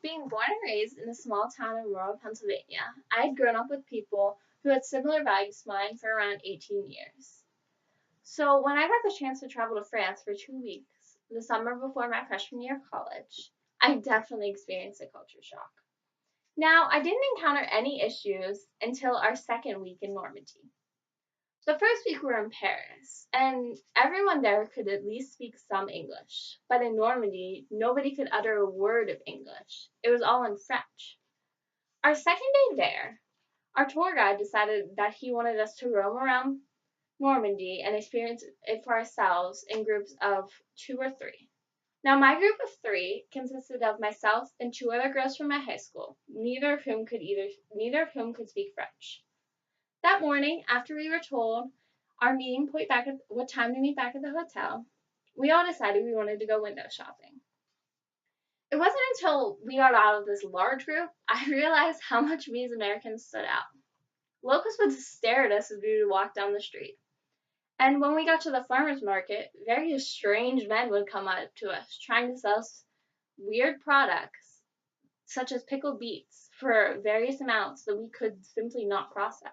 Being born and raised in a small town in rural Pennsylvania, I had grown up with people who had similar values to mine for around 18 years. So when I got the chance to travel to France for 2 weeks, the summer before my freshman year of college, I definitely experienced a culture shock. Now, I didn't encounter any issues until our second week in Normandy. The first week we were in Paris, and everyone there could at least speak some English. But in Normandy, nobody could utter a word of English. It was all in French. Our second day there, our tour guide decided that he wanted us to roam around Normandy and experience it for ourselves in groups of 2 or 3. Now, my group of 3 consisted of myself and 2 other girls from my high school, neither of whom could speak French. That morning, after we were told our meeting point back at what time to meet back at the hotel, we all decided we wanted to go window shopping. It wasn't until we got out of this large group I realized how much we as Americans stood out. Locals would stare at us as we would walk down the street. And when we got to the farmer's market, very strange men would come up to us trying to sell us weird products, such as pickled beets, for various amounts that we could simply not process.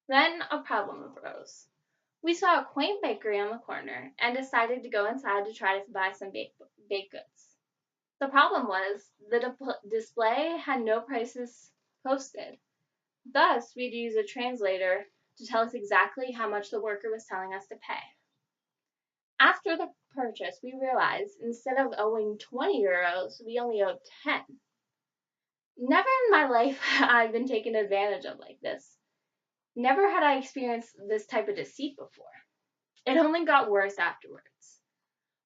Then a problem arose. We saw a quaint bakery on the corner and decided to go inside to try to buy some baked goods. The problem was the display had no prices posted. Thus, we had to use a translator to tell us exactly how much the worker was telling us to pay. After the purchase, we realized instead of owing 20 euros, we only owed 10. Never in my life had I been taken advantage of like this. Never had I experienced this type of deceit before. It only got worse afterwards.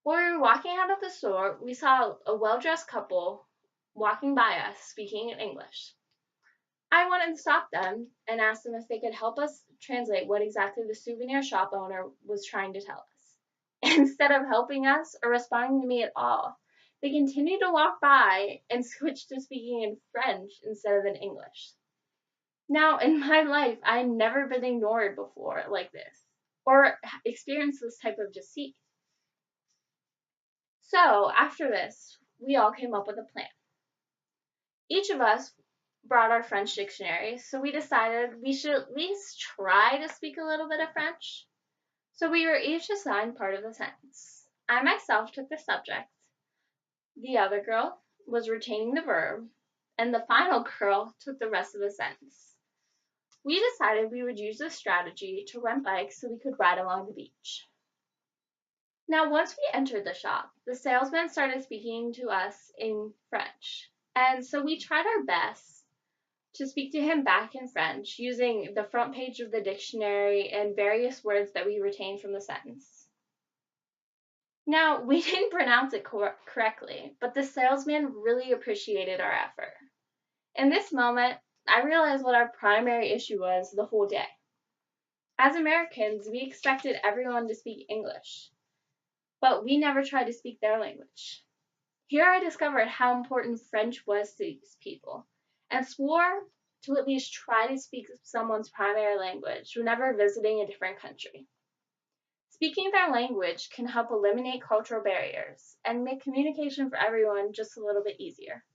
While we were walking out of the store, we saw a well dressed couple walking by us speaking in English. I wanted to stop them and ask them if they could help us translate what exactly the souvenir shop owner was trying to tell us. Instead of helping us or responding to me at all, they continued to walk by and switched to speaking in French instead of in English. Now, in my life, I had never been ignored before like this or experienced this type of deceit. So, after this, we all came up with a plan. Each of us brought our French dictionary, so we decided we should at least try to speak a little bit of French. So we were each assigned part of the sentence. I myself took the subject, the other girl was retaining the verb, and the final girl took the rest of the sentence. We decided we would use this strategy to rent bikes so we could ride along the beach. Now, once we entered the shop, the salesman started speaking to us in French, and so we tried our best to speak to him back in French using the front page of the dictionary and various words that we retained from the sentence. Now, we didn't pronounce it correctly, but the salesman really appreciated our effort. In this moment, I realized what our primary issue was the whole day. As Americans, we expected everyone to speak English, but we never tried to speak their language. Here I discovered how important French was to these people, and swore to at least try to speak someone's primary language whenever visiting a different country. Speaking their language can help eliminate cultural barriers and make communication for everyone just a little bit easier.